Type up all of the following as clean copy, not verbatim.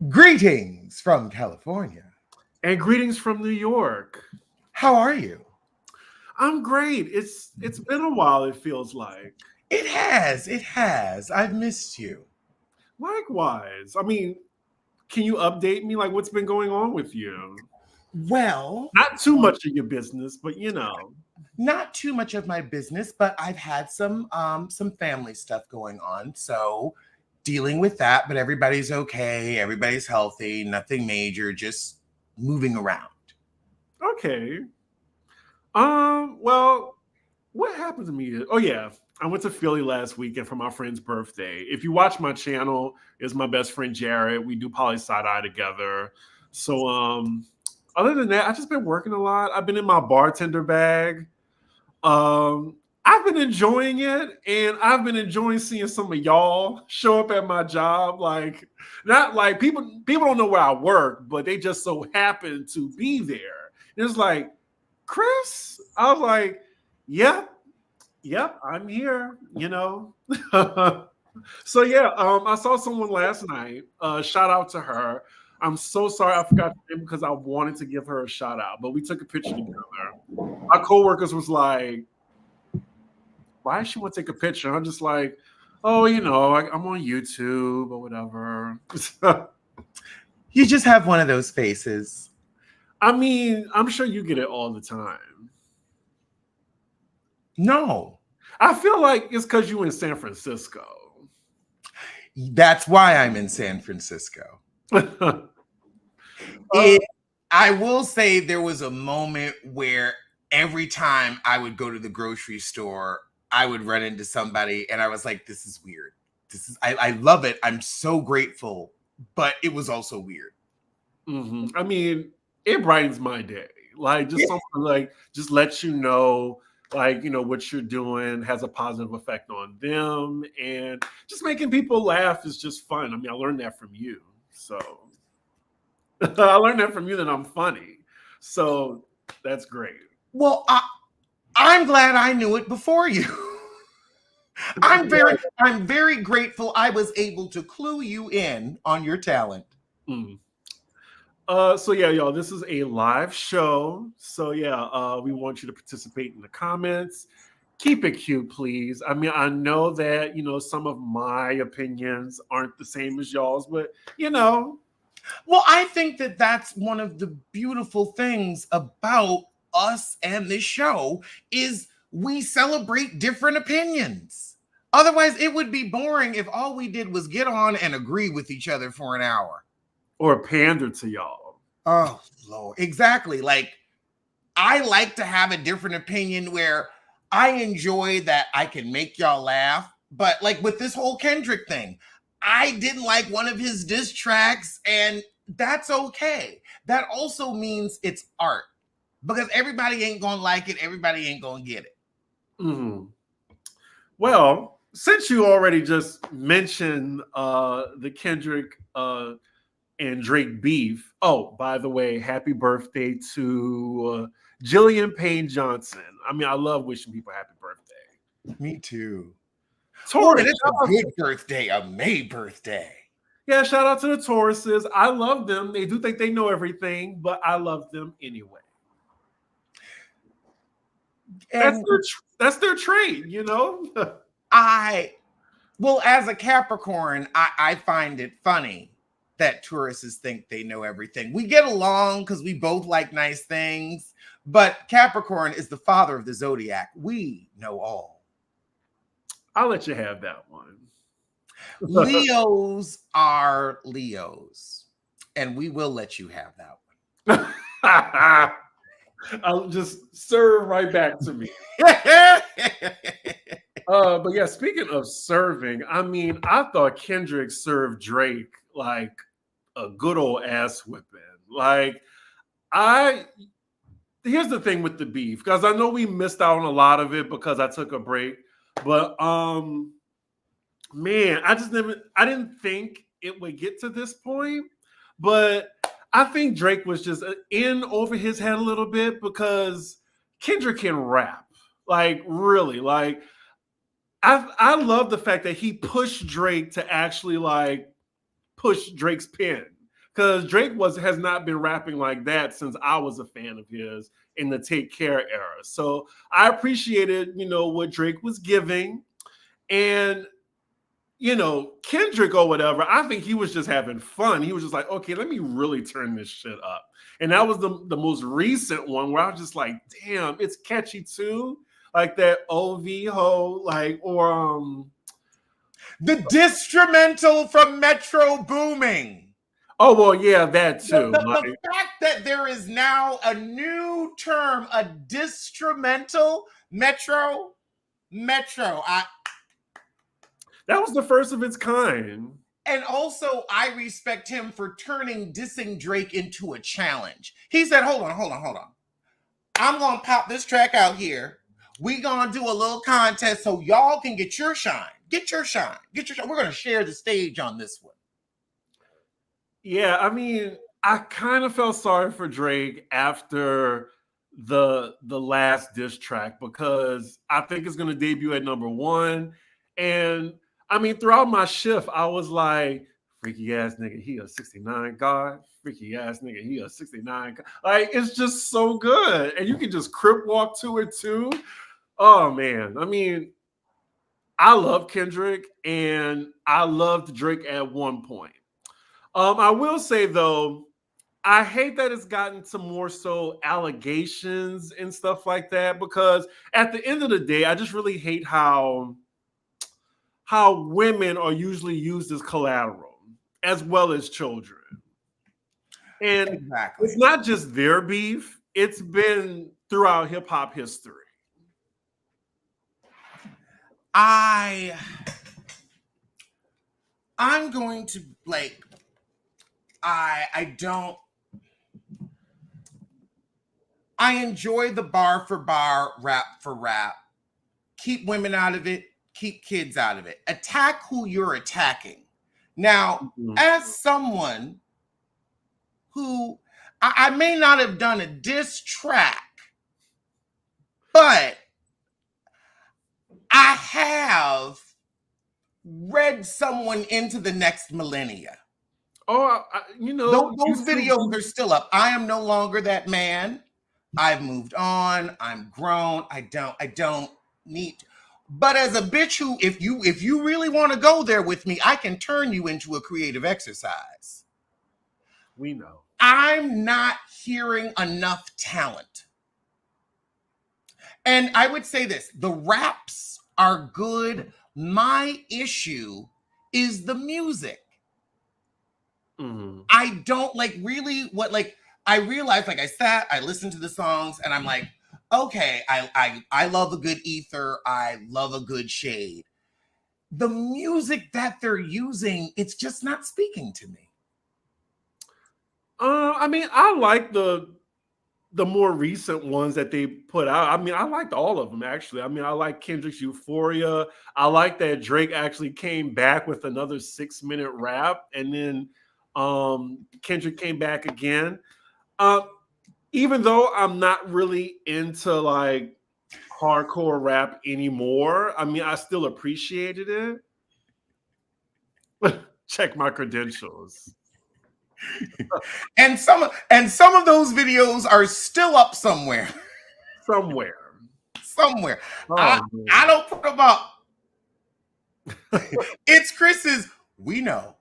Greetings from California. And greetings from New York. How are you? I'm great. It's been a while, it feels like. It has. I've missed you. Likewise. I mean, can you update me? Like, what's been going on with you? Well, Not too much of your business, but you know. not too much of my business, but I've had some family stuff going on. So dealing with that, but everybody's okay, everybody's healthy, nothing major, just moving around. Okay. Well, what happened to me? Oh yeah. I went to Philly last weekend for my friend's birthday. If you watch my channel, is my best friend Jared. We do poly side eye together. So other than that, I've just been working a lot. I've been in my bartender bag. I've been enjoying it, and I've been enjoying seeing some of y'all show up at my job. Like, not like people don't know where I work, but they just so happen to be there. And it's like, Chris, I was like, yep, I'm here. So yeah, I saw someone last night. Shout out to her. I'm so sorry I forgot her name because I wanted to give her a shout out, but we took a picture together. My coworkers was like, why does she want to take a picture? I'm just like, oh, I'm on YouTube or whatever. You just have one of those faces. I mean, I'm sure you get it all the time. No, I feel like it's because you're in San Francisco. that's why I'm in San Francisco. uh, I will say there was a moment where every time I would go to the grocery store, I would run into somebody and I was like, this is weird. I love it. I'm so grateful, but it was also weird. I mean, it brightens my day. Like, just something like, just let you know, like, what you're doing has a positive effect on them. And just making people laugh is just fun. I mean, I learned that from you. So I learned that from you that I'm funny. So that's great. Well, I'm glad I knew it before you. I'm very grateful I was able to clue you in on your talent. Mm. So yeah, y'all, this is a live show. So yeah, we want you to participate in the comments. Keep it cute, please. I mean, I know that, some of my opinions aren't the same as y'all's, but Well, I think that that's one of the beautiful things about us and this show is we celebrate different opinions. Otherwise, it would be boring if all we did was get on and agree with each other for an hour. Or pander to y'all. Oh, Lord. Exactly. Like, I like to have a different opinion where I enjoy that I can make y'all laugh. But like with this whole Kendrick thing, I didn't like one of his diss tracks, and that's okay. That also means it's art because everybody ain't gonna like it, everybody ain't gonna get it. Mm-hmm. Well, since you already just mentioned the Kendrick and Drake beef. Oh, by the way, happy birthday to Jillian Payne Johnson. I mean, I love wishing people happy birthday. Me too. Oh, Taurus, and it's a good birthday, a May birthday. Yeah, shout out to the Tauruses. I love them. They do think they know everything, but I love them anyway. And that's their trait, well, as a Capricorn, I find it funny that Tauruses think they know everything. We get along because we both like nice things, but Capricorn is the father of the zodiac. We know all. I'll let you have that one. Leos are Leos, and we will let you have that one. I'll just serve right back to me. But yeah, speaking of serving, I mean, I thought Kendrick served Drake like a good old ass whipping. Like, here's the thing with the beef, because I know we missed out on a lot of it because I took a break, but man, I didn't think it would get to this point, but I think Drake was just in over his head a little bit because Kendrick can rap, like really, like I love the fact that he pushed Drake to actually like push Drake's pen. because Drake has not been rapping like that since I was a fan of his in the Take Care era. So I appreciated, what Drake was giving. And Kendrick or whatever, I think he was just having fun. He was just like, okay, let me really turn this shit up. And that was the most recent one where I was just like, damn, it's catchy too. Like that OV ho, or the distrumental from Metro Booming. Oh, well, yeah, that too. The fact that there is now a new term, a distrumental, Metro. That was the first of its kind. And also, I respect him for turning dissing Drake into a challenge. He said, hold on. I'm going to pop this track out here. We going to do a little contest so y'all can get your shine. Get your shine. We're going to share the stage on this one. Yeah, I mean, I kind of felt sorry for Drake after the last diss track because I think it's going to debut at #1. And I mean, throughout my shift, I was like, freaky ass nigga, he a 69 God. Freaky ass nigga, he a 69 God. Like, it's just so good. And you can just crip walk to it too. Oh, man. I mean, I love Kendrick and I loved Drake at one point. I will say, though, I hate that it's gotten to more so allegations and stuff like that because at the end of the day, I just really hate how women are usually used as collateral as well as children. And exactly. It's not just their beef, it's been throughout hip hop history. I'm going to I enjoy the bar for bar, rap for rap. Keep women out of it, keep kids out of it. Attack who you're attacking. Now, as someone who I may not have done a diss track, but I have read someone into the next millennia. Oh, those videos are still up. I am no longer that man. I've moved on. I'm grown. I don't need. But as a bitch who, if you really want to go there with me, I can turn you into a creative exercise. We know. I'm not hearing enough talent. And I would say this, the raps are good. My issue is the music. Mm-hmm. I don't I realized, I listened to the songs and I'm like, okay, I love a good ether. I love a good shade. The music that they're using, it's just not speaking to me. I mean, I like the more recent ones that they put out. I mean, I liked all of them, actually. I mean, I like Kendrick's Euphoria. I like that Drake actually came back with another 6-minute rap, and then Kendrick came back again. Even though I'm not really into like hardcore rap anymore, I mean, I still appreciated it. Check my credentials. and some of those videos are still up somewhere. Somewhere. Oh, I don't put them up. It's Chris's. We know.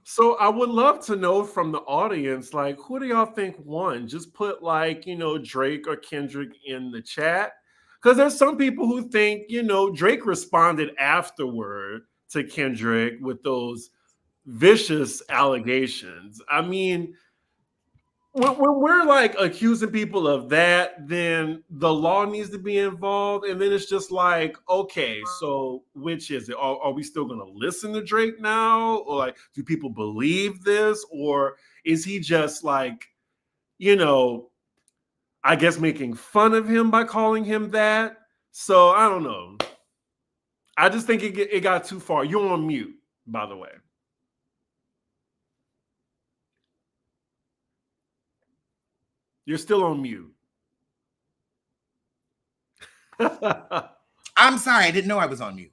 So I would love to know from the audience, like, who do y'all think won? Just put Drake or Kendrick in the chat. Because there's some people who think, Drake responded afterward to Kendrick with those vicious allegations. I mean, when we're accusing people of that, then the law needs to be involved. And then it's just like, okay, so which is it? Are we still going to listen to Drake now? Or do people believe this? Or is he just I guess making fun of him by calling him that? So I don't know. I just think it got too far. You're on mute, by the way. You're still on mute. I'm sorry, I didn't know I was on mute.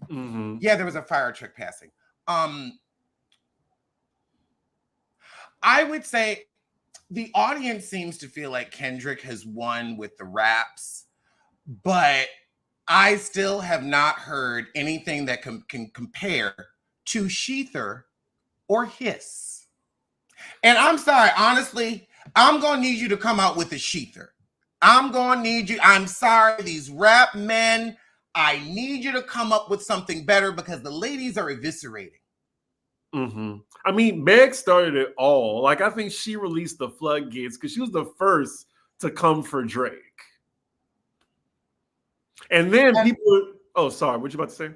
Mm-hmm. Yeah, there was a fire truck passing. I would say the audience seems to feel like Kendrick has won with the raps, but I still have not heard anything that can compare to Sheether or Hiss. And I'm sorry, honestly, I'm going to need you to come out with a Sheether. I'm going to need you. I'm sorry, these rap men, I need you to come up with something better because the ladies are eviscerating. Mm-hmm. I mean, Meg started it all. Like, I think she released the floodgates because she was the first to come for Drake. And then people, oh, sorry, what you about to say?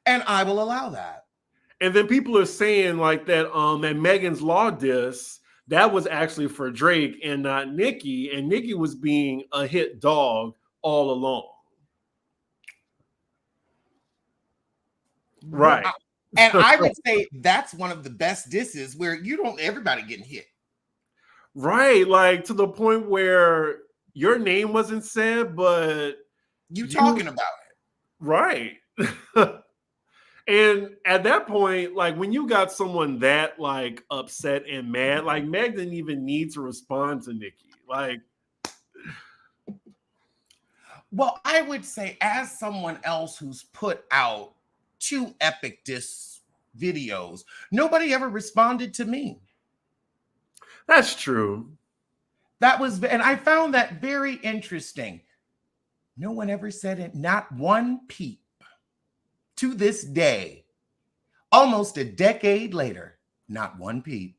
And I will allow that. And then people are saying like that that Megan's Law diss, that was actually for Drake and not Nicki, and Nicki was being a hit dog all along. Right. And I would say that's one of the best disses where you don't everybody getting hit. Right. Like to the point where your name wasn't said, but you talking about it. Right. And at that point, like when you got someone that like upset and mad, like Meg didn't even need to respond to Nicki. Like, well, I would say as someone else who's put out 2 epic diss videos, nobody ever responded to me. That's true. That was, and I found that very interesting. No one ever said it, not one peep. To this day, almost a decade later, not one peep.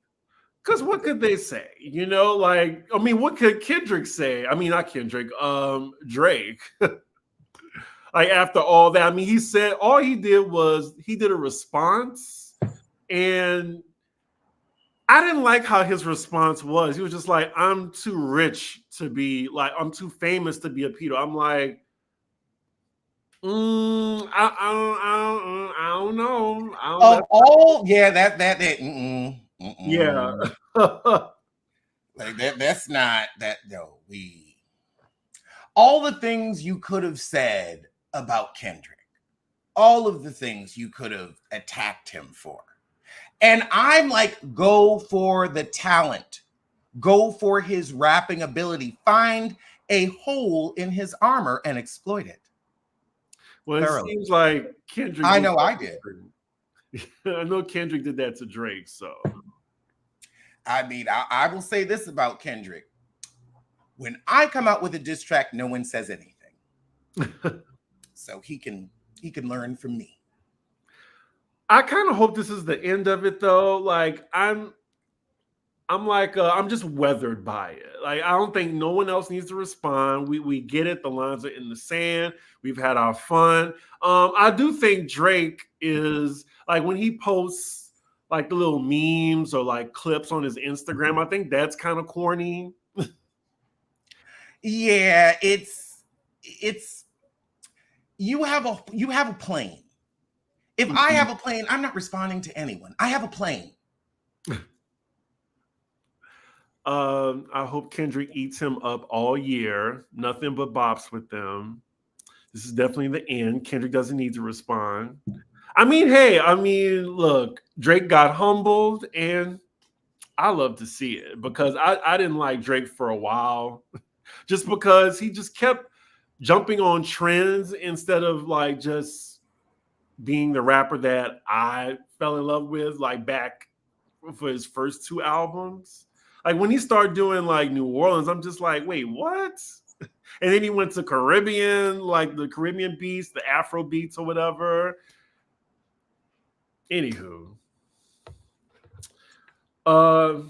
Because what could they say? You know, like, I mean, what could Kendrick say? I mean, not Kendrick, Drake. Like, after all that, I mean, he said all he did was he did a response. And I didn't like how his response was. He was just like, I'm too rich to be, like, I'm too famous to be a pedo. I'm like, I don't know. Yeah, that yeah. Like that's not that. No, all the things you could have said about Kendrick, all of the things you could have attacked him for, and I'm like, go for the talent, go for his rapping ability, find a hole in his armor and exploit it. Well, it seems like Kendrick. I know I did. I know Kendrick did that to Drake. So, I mean, I will say this about Kendrick: when I come out with a diss track, no one says anything. So he can learn from me. I kind of hope this is the end of it, though. Like I'm just weathered by it. Like I don't think no one else needs to respond. We get it. The lines are in the sand. We've had our fun. I do think Drake is like when he posts like the little memes or like clips on his Instagram. I think that's kind of corny. Yeah, it's you have a plane. If I have a plane, I'm not responding to anyone. I have a plane. I hope Kendrick eats him up all year. Nothing but bops with them. This is definitely the end. Kendrick doesn't need to respond. I mean, hey, look, Drake got humbled, and I love to see it because I didn't like Drake for a while just because he just kept jumping on trends instead of like just being the rapper that I fell in love with like back for his first 2 albums. Like when he started doing like New Orleans, I'm just like, wait, what? And then he went to Caribbean, like the Caribbean beats, the Afro beats or whatever. Anywho. I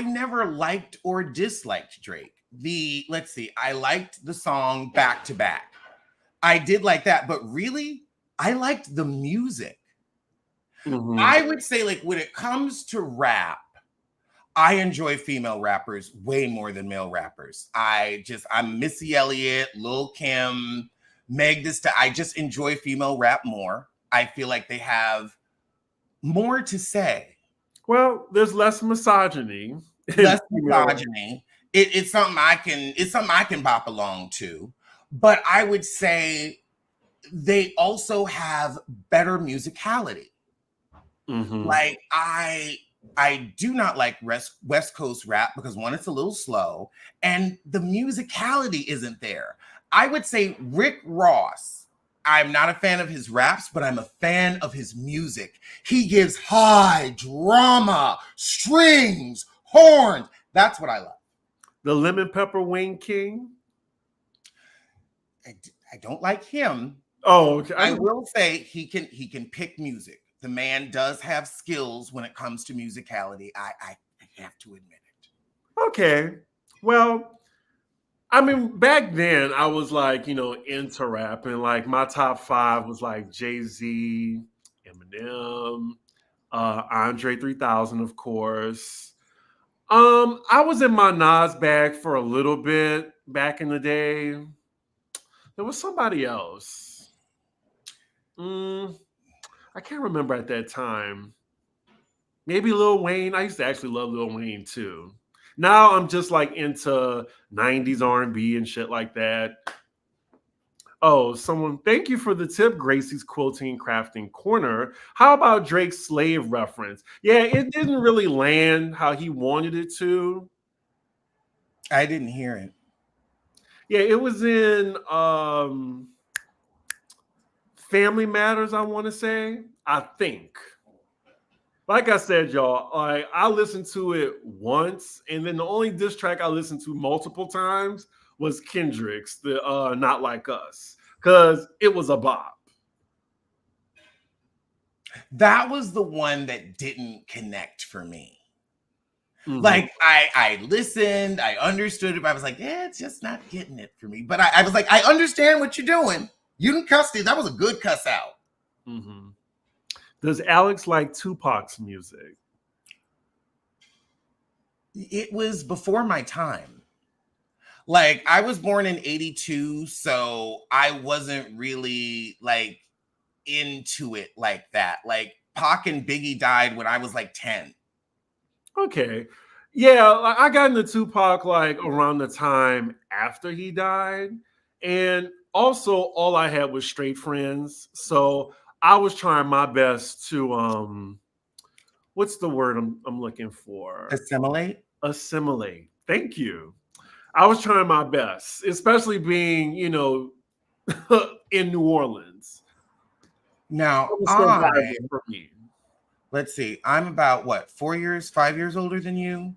never liked or disliked Drake. Let's see, I liked the song Back to Back. I did like that, but really, I liked the music. Mm-hmm. I would say, like, when it comes to rap, I enjoy female rappers way more than male rappers. I'm Missy Elliott, Lil' Kim, Meg Thee Stallion. I just enjoy female rap more. I feel like they have more to say. Well, there's less misogyny. Less misogyny. It's something I can bop along to. But I would say they also have better musicality. Mm-hmm. Like I do not like West Coast rap because one, it's a little slow, and the musicality isn't there. I would say Rick Ross. I'm not a fan of his raps, but I'm a fan of his music. He gives high drama, strings, horns. That's what I love. The Lemon Pepper Wing King. I don't like him. Oh, okay. I will say he can pick music. The man does have skills when it comes to musicality. I have to admit it. Okay. Well, I mean, back then I was like, into rap, and like my top 5 was like Jay-Z, Eminem, Andre 3000, of course. I was in my Nas bag for a little bit back in the day. There was somebody else. I can't remember at that time. Maybe Lil Wayne. I used to actually love Lil Wayne too. Now I'm just like into 90s R&B and shit like that. Oh, thank you for the tip, Gracie's Quilting and Crafting Corner. How about Drake's Slave reference? Yeah, it didn't really land how he wanted it to. I didn't hear it. Yeah, it was in Family Matters, I want to say. I think. Like I said, y'all, I listened to it once, and then the only diss track I listened to multiple times was Kendrick's, the Not Like Us, because it was a bop. That was the one that didn't connect for me. Mm-hmm. Like I listened, I understood it, but I was like, yeah, it's just not getting it for me. But I was like, I understand what you're doing. You didn't cuss it. That was a good cuss out. Mm-hmm. Does Alex like Tupac's music? It was before my time. Like, I was born in 82, so I wasn't really like into it like that. Like, Pac and Biggie died when I was like 10. Okay. Yeah, I got into Tupac like around the time after he died. And also all I had was straight friends. So I was trying my best to what's the word I'm looking for? Assimilate. Thank you. I was trying my best, especially being, in New Orleans. Now, let's see, I'm about 5 years older than you.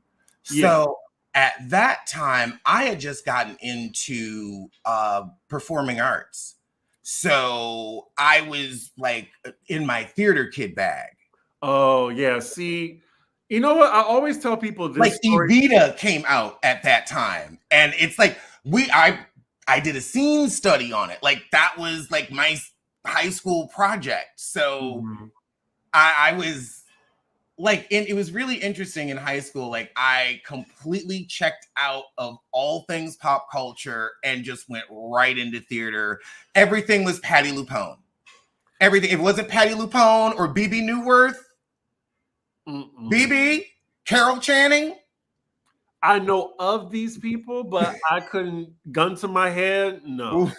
Yeah. So at that time, I had just gotten into performing arts. So I was like in my theater kid bag. Oh, yeah. See, you know what? I always tell people this. Like Evita came out at that time. And it's like I did a scene study on it. Like that was like my high school project. So I was like, and it was really interesting in high school. Like I completely checked out of all things pop culture and just went right into theater. Everything was Patti LuPone. Everything. If it wasn't Patti LuPone or BB Newworth, BB, Carol Channing. I know of these people, but I couldn't gun to my head. No.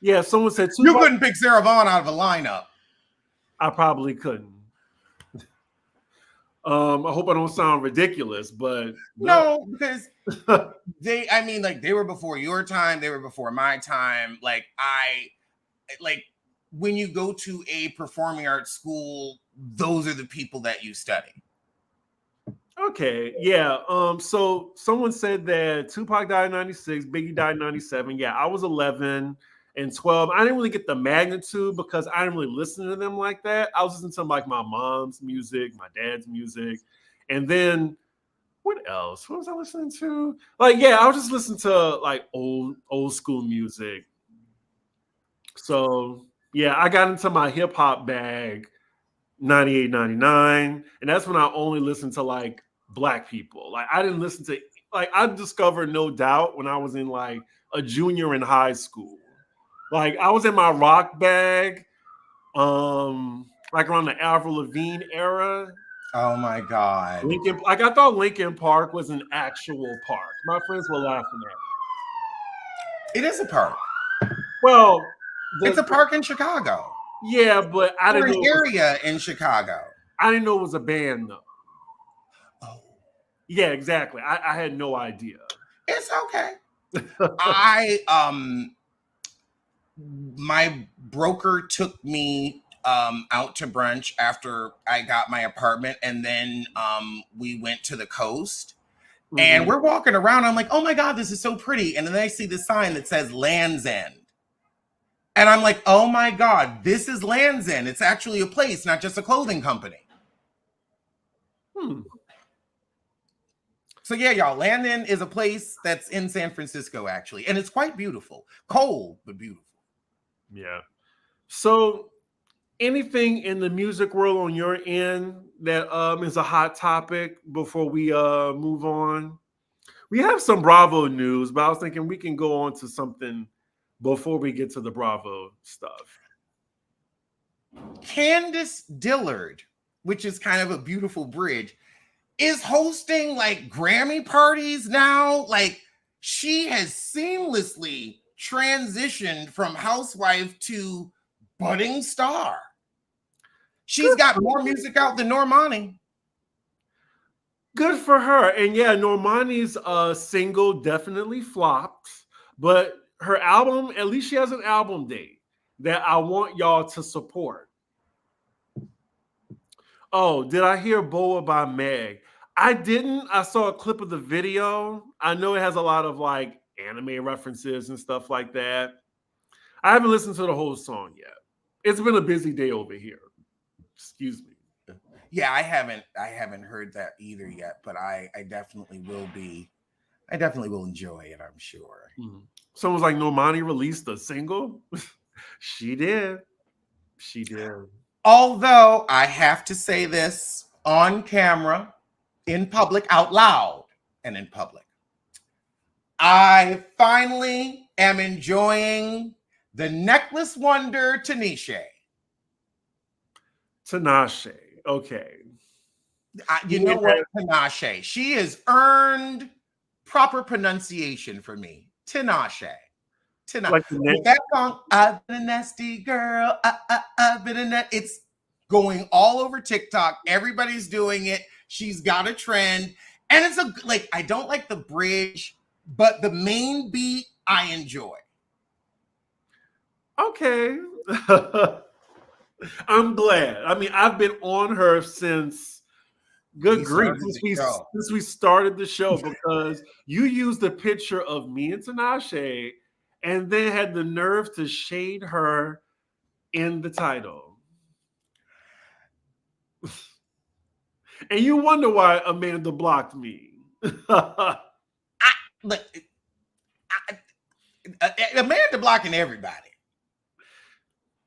Yeah, someone said you couldn't pick Sarah Vaughan out of a lineup. I probably couldn't. I hope I don't sound ridiculous, but no, because they were before your time, they were before my time. Like when you go to a performing arts school, those are the people that you study. Okay, yeah. So someone said that Tupac died in 96, Biggie died in 97. Yeah, I was 11 and 12. I didn't really get the magnitude because I didn't really listen to them like that. I was listening to like my mom's music, my dad's music. And then what else? What was I listening to? Like, yeah, I was just listening to like old school music. So yeah, I got into my hip hop bag 98, 99. And that's when I only listened to like Black people. Like I didn't listen to, like I discovered No Doubt when I was in like a junior in high school. Like I was in my rock bag, like around the Avril Lavigne era. Oh my God. I thought Lincoln Park was an actual park. My friends were laughing at me. It is a park. Well, it's a park in Chicago. Yeah, but I didn't know an area in Chicago. I didn't know it was a band though. Yeah, exactly. I had no idea. It's okay. I my broker took me out to brunch after I got my apartment, and then we went to the coast. And Mhm. we're walking around. I'm like, oh my God, this is so pretty. And then I see the sign that says Land's End. And I'm like, oh my God, this is Land's End. It's actually a place, not just a clothing company. Hmm. So yeah, y'all, Land's End is a place that's in San Francisco, actually. And it's quite beautiful. Cold, but beautiful. Yeah. So anything in the music world on your end that is a hot topic before we move on? We have some Bravo news, but I was thinking we can go on to something before we get to the Bravo stuff. Candace Dillard, which is kind of a beautiful bridge, is hosting like Grammy parties now. Like she has seamlessly transitioned from housewife to budding star. She's Good got for more music out than Normani. Good for her. And yeah, Normani's single definitely flopped, but her album, at least she has an album date that I want y'all to support. Oh, did I hear Boa by Meg? I didn't. I saw a clip of the video. I know it has a lot of like anime references and stuff like that. I haven't listened to the whole song yet. It's been a busy day over here. Excuse me. Yeah, I haven't heard that either yet, but I definitely will be. I definitely will enjoy it, I'm sure. Mhm. Someone's like, Normani released a single. She did. She did. Although I have to say this on camera, in public, out loud, and in public. I finally am enjoying the necklace wonder Tanisha. Tinashe. Okay. You You know mean what, that Tinashe? She has earned proper pronunciation for me. Tinashe. like the With next? that song, I've been a nasty girl. I've been a it's going all over TikTok. Everybody's doing it. She's got a trend. And it's a like, I don't like the bridge, but the main beat I enjoy. Okay. I'm glad. I mean, I've been on her since good We grief, started the show. since we started the show because you used a picture of me and Tinashe and then had the nerve to shade her in the title. And you wonder why Amanda blocked me. I, look, Amanda blocking everybody.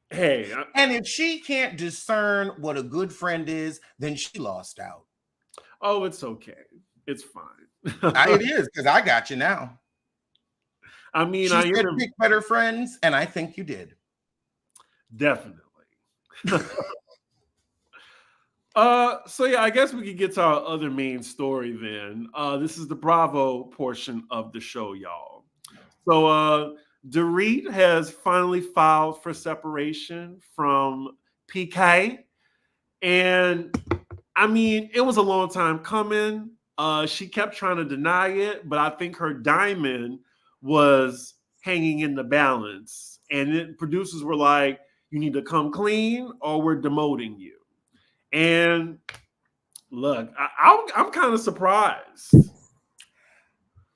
Hey, And if she can't discern what a good friend is, then she lost out. oh, it's okay. It's fine. It is, because I got you now. I mean, She I said am pick better friends, and I think you did. definitely. So yeah, I guess we could get to our other main story then. This is the Bravo portion of the show, y'all. So Dorit has finally filed for separation from PK. And I mean, it was a long time coming. She kept trying to deny it, but I think her diamond was hanging in the balance. And producers were like, you need to come clean or we're demoting you. And look, I'm kind of surprised.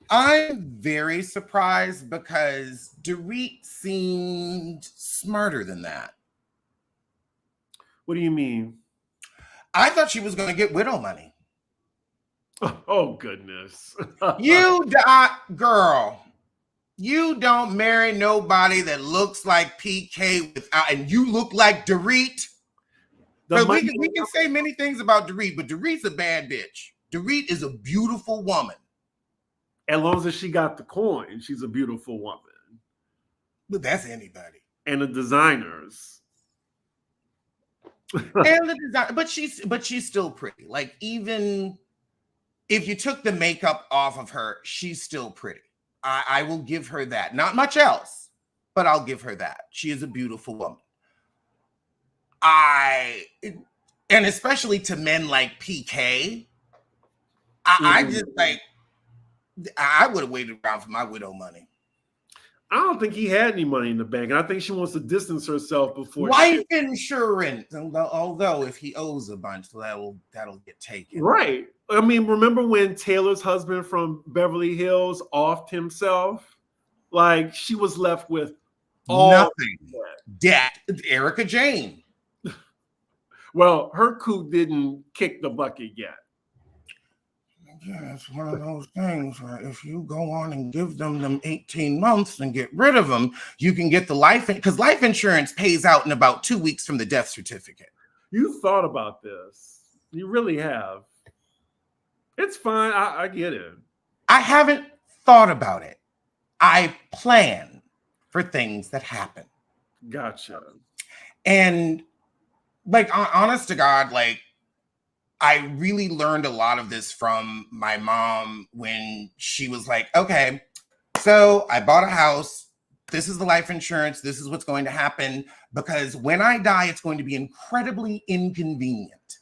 I'm very surprised because Dorit seemed smarter than that. What do you mean? I thought she was going to get widow money. Oh, goodness. Girl, you don't marry nobody that looks like PK without, and you look like Dorit. Because we can say many things about Dorit, but Dorit's a bad bitch. Dorit is a beautiful woman. As long as she got the coin, she's a beautiful woman. But that's anybody. And the designers. And the design, but she's still pretty. Like, even if you took the makeup off of her, she's still pretty. I will give her that. Not much else, but I'll give her that. She is a beautiful woman. And especially to men like PK, I just like, I would have waited around for my widow money. I don't think he had any money in the bank, and I think she wants to distance herself before Life insurance. Although if he owes a bunch, that'll get taken. Right. I mean, remember when Taylor's husband from Beverly Hills offed himself? Like, she was left with nothing. Debt. Erica Jane. Well, her coup didn't kick the bucket yet. Yeah, it's one of those things where if you go on and give them 18 months and get rid of them, you can get the because life insurance pays out in about 2 weeks from the death certificate. You thought about this. You really have. It's fine. I get it. I haven't thought about it. I plan for things that happen. Gotcha. And like, honest to God, like, I really learned a lot of this from my mom when she was like, okay, so I bought a house. This is the life insurance. This is what's going to happen, because when I die, it's going to be incredibly inconvenient.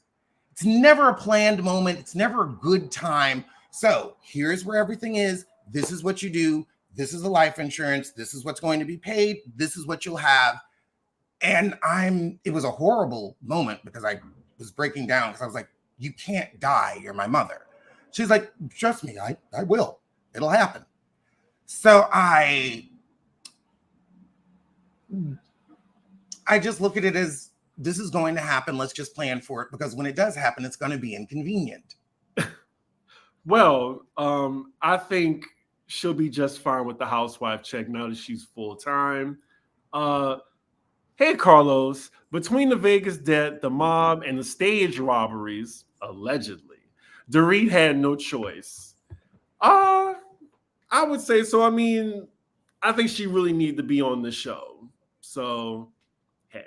It's never a planned moment. It's never a good time. So here's where everything is. This is what you do. This is the life insurance. This is what's going to be paid. This is what you'll have. And it was a horrible moment because I was breaking down because I was like, you can't die. You're my mother. She's like, trust me, I will. It'll happen. So I just look at it as, this is going to happen. Let's just plan for it, because when it does happen, it's going to be inconvenient. Well, I think she'll be just fine with the housewife check now that she's full-time. Hey, Carlos, between the Vegas debt, the mob, and the stage robberies, allegedly, Dorit had no choice. I would say so. I mean, I think she really needed to be on the show. So, hey.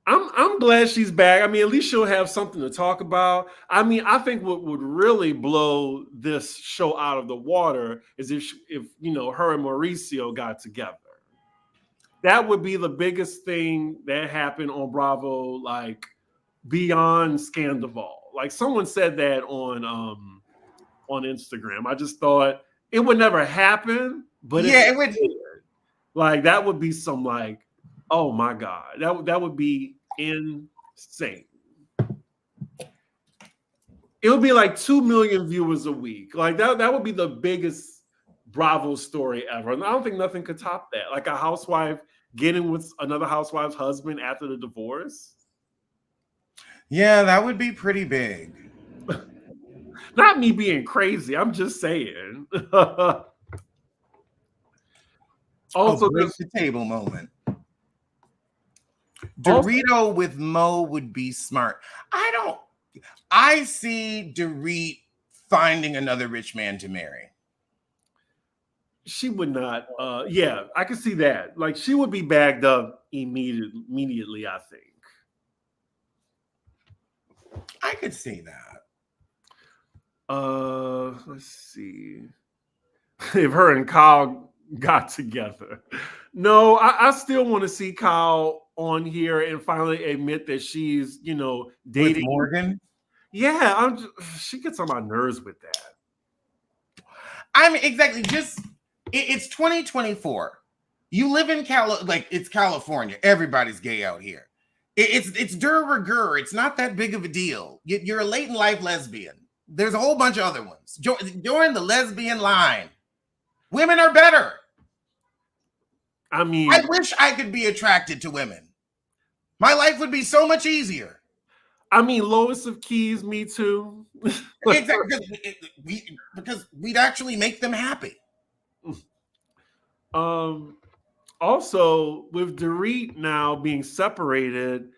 I'm glad she's back. I mean, at least she'll have something to talk about. I mean, I think what would really blow this show out of the water is if her and Mauricio got together. That would be the biggest thing that happened on Bravo, like beyond Scandival. Like someone said that on Instagram. I just thought it would never happen, but yeah, it would. Like that would be some like, oh my God, that would be insane. It would be like 2 million viewers a week. Like that would be the biggest Bravo story ever. And I don't think nothing could top that. Like a housewife getting with another housewife's husband after the divorce. Yeah, that would be pretty big. Not me being crazy. I'm just saying. Also, break the table moment. Dorito with Mo would be smart. I see Dorit finding another rich man to marry. She would not. Yeah, I can see that. Like she would be bagged up immediately, I think. I could see that. Let's see. If her and Kyle got together. No, I still want to see Kyle on here and finally admit that she's, dating with Morgan. Yeah, she gets on my nerves with that. I mean, exactly. It's 2024. You live in it's California. Everybody's gay out here. It's de rigueur. It's not that big of a deal. You're a late in life lesbian. There's a whole bunch of other ones. Join the lesbian line. Women are better. I mean, I wish I could be attracted to women. My life would be so much easier. I mean, Lois of Keys, me too. Exactly, because we'd actually make them happy. Also, with Dorit now being separated,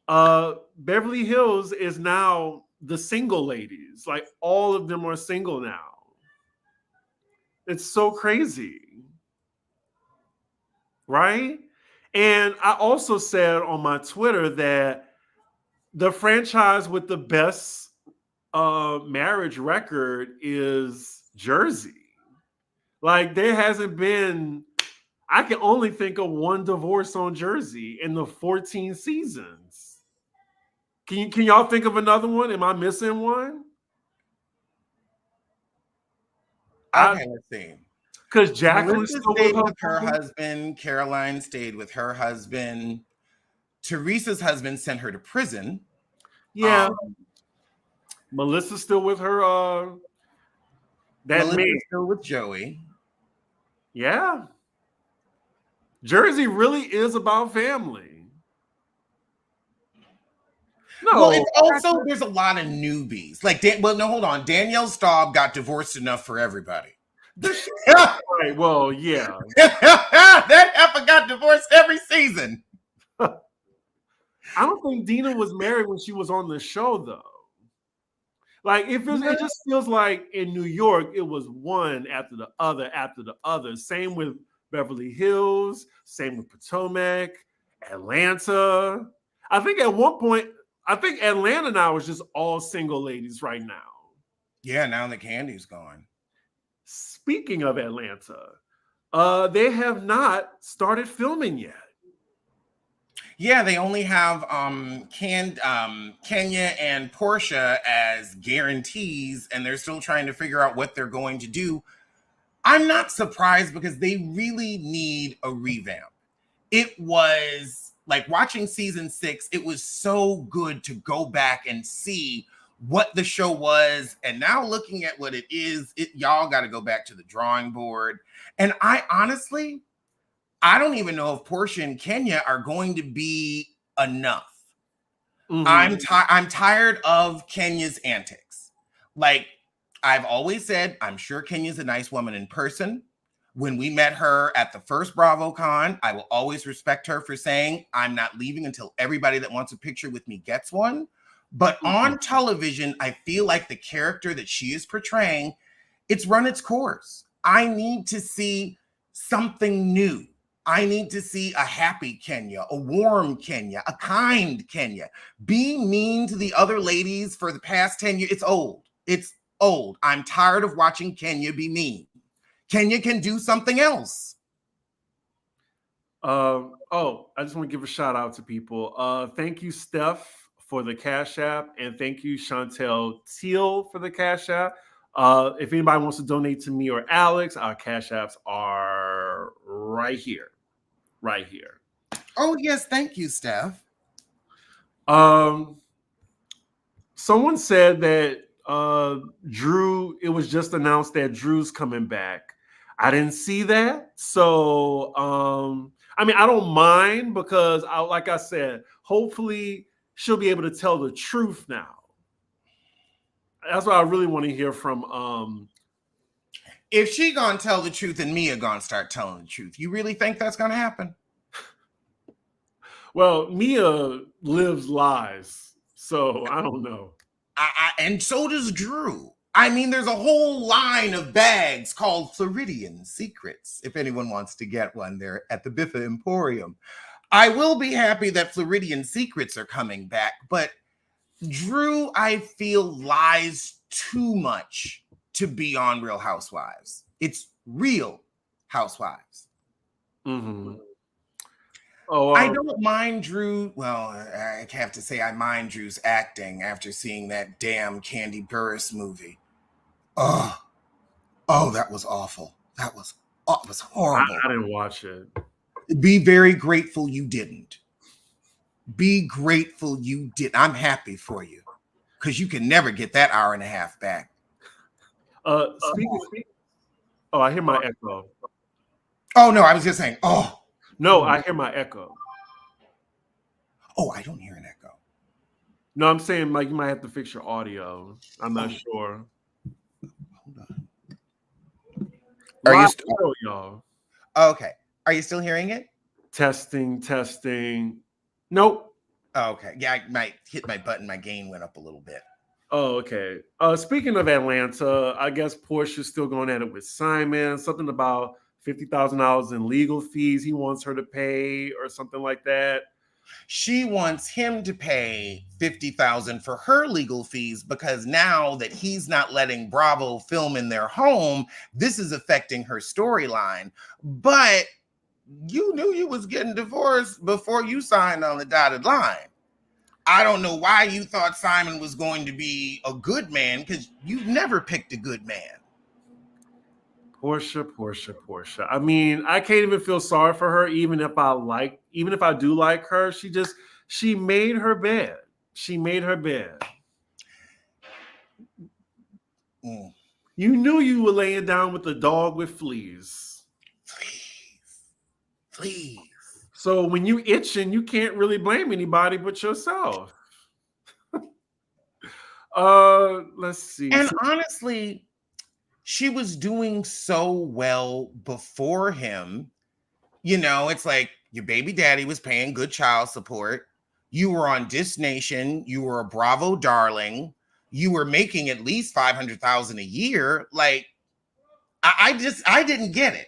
Beverly Hills is now the single ladies. Like all of them are single now. It's so crazy. Right? And I also said on my Twitter that the franchise with the best marriage record is Jersey. Like there hasn't been, I can only think of one divorce on Jersey in the 14 seasons. Can y'all think of another one? Am I missing one? Okay, let's see. Because Jacqueline's Melissa still with stayed her with her husband. husband. Caroline stayed with her husband. Teresa's husband sent her to prison. Yeah. Melissa's still with her that Melissa's man. still with Joey. Yeah. Jersey really is about family. No. Well, it's also there's a lot of newbies. Like, no, hold on. Danielle Staub got divorced enough for everybody. Right. Well, yeah. That heifer got divorced every season. I don't think Dina was married when she was on the show, though. Like, it just feels like in New York, it was one after the other after the other. Same with Beverly Hills, same with Potomac, Atlanta. I think at one point, Atlanta now is just all single ladies right now. Yeah, now that Candy's gone. Speaking of Atlanta, they have not started filming yet. Yeah, they only have Kenya and Portia as guarantees, and they're still trying to figure out what they're going to do. I'm not surprised because they really need a revamp. It was like watching season 6, it was so good to go back and see what the show was. And now looking at what it is, y'all got to go back to the drawing board. And I honestly, I don't even know if Portia and Kenya are going to be enough. Mm-hmm. I'm tired of Kenya's antics. Like I've always said, I'm sure Kenya's a nice woman in person. When we met her at the first BravoCon, I will always respect her for saying, I'm not leaving until everybody that wants a picture with me gets one. But on television, I feel like the character that she is portraying, it's run its course. I need to see something new. I need to see a happy Kenya, a warm Kenya, a kind Kenya. Being mean to the other ladies for the past 10 years, it's old. It's old. I'm tired of watching Kenya be mean. Kenya can do something else. I just want to give a shout out to people. Thank you, Steph, for the Cash App, and thank you, Chantel Teal, for the Cash App. If anybody wants to donate to me or Alex, our Cash Apps are right here. Right here. Oh, yes. Thank you, Steph. Someone said that Drew, it was just announced that Drew's coming back. I didn't see that. So, I mean, I don't mind because, like I said, hopefully she'll be able to tell the truth now. That's what I really want to hear from. If she gonna tell the truth and Mia gonna start telling the truth, you really think that's gonna happen? Well, Mia lives lies, so I don't know. And so does Drew. I mean, there's a whole line of bags called Floridian Secrets. If anyone wants to get one, they're at the Biffa Emporium. I will be happy that Floridian Secrets are coming back, but Drew, I feel, lies too much to be on Real Housewives. It's Real Housewives. Mm-hmm. I don't mind Drew. Well, I have to say I mind Drew's acting after seeing that damn Candy Burris movie. Oh, that was awful. It was horrible. I didn't watch it. Be very grateful you didn't. Be grateful you did. I'm happy for you because you can never get that hour and a half back. Speaking. Oh, I hear my echo. Oh no, I was just saying. Oh. No, I hear my echo. Oh, I don't hear an echo. No, I'm saying like you might have to fix your audio. I'm not sure. Hold on. Are you still, y'all? Okay. Are you still hearing it? Testing. Nope. Oh, okay. Yeah, I might hit my button. My gain went up a little bit. Oh, okay. Speaking of Atlanta, I guess Portia's still going at it with Simon. Something about $50,000 in legal fees he wants her to pay or something like that. She wants him to pay $50,000 for her legal fees because now that he's not letting Bravo film in their home, this is affecting her storyline. But you knew you was getting divorced before you signed on the dotted line. I don't know why you thought Simon was going to be a good man, because you never picked a good man. Portia. I mean, I can't even feel sorry for her, even if I do like her. She made her bed. She made her bed. Mm. You knew you were laying down with a dog with fleas. Please. So when you itching, you can't really blame anybody but yourself. Let's see. And honestly, she was doing so well before him. You know, it's like your baby daddy was paying good child support. You were on Diss Nation. You were a Bravo darling. You were making at least 500,000 a year. Like, I didn't get it.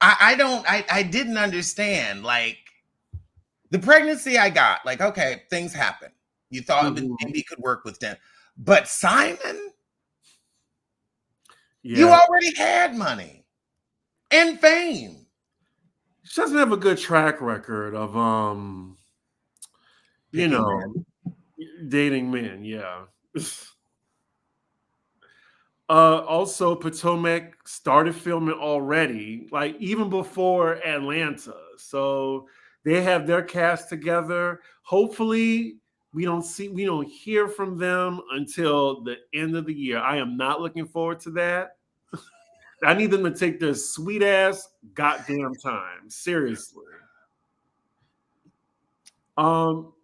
I didn't understand. Like, the pregnancy I got, like, okay, things happen. You thought maybe could work with them. But Simon, you already had money and fame. She doesn't have a good track record of dating men, yeah. Also, Potomac started filming already, like even before Atlanta. So they have their cast together. Hopefully, we don't hear from them until the end of the year. I am not looking forward to that. I need them to take their sweet ass goddamn time. Seriously.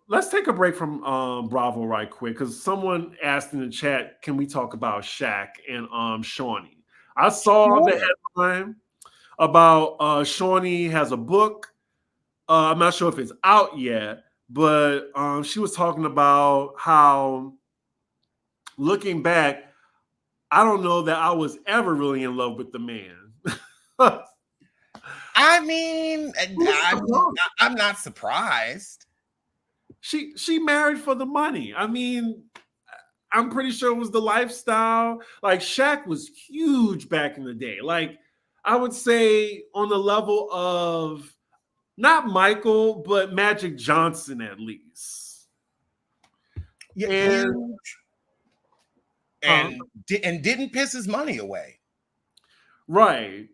Let's take a break from Bravo right quick, because someone asked in the chat, can we talk about Shaq and Shawnee? I saw the headline about Shawnee has a book. I'm not sure if it's out yet, but she was talking about how, looking back, I don't know that I was ever really in love with the man. I mean, I'm not surprised. She married for the money. I mean, I'm pretty sure it was the lifestyle. Like, Shaq was huge back in the day. Like, I would say on the level of not Michael, but Magic Johnson at least. Yeah, huge. And didn't piss his money away. Right.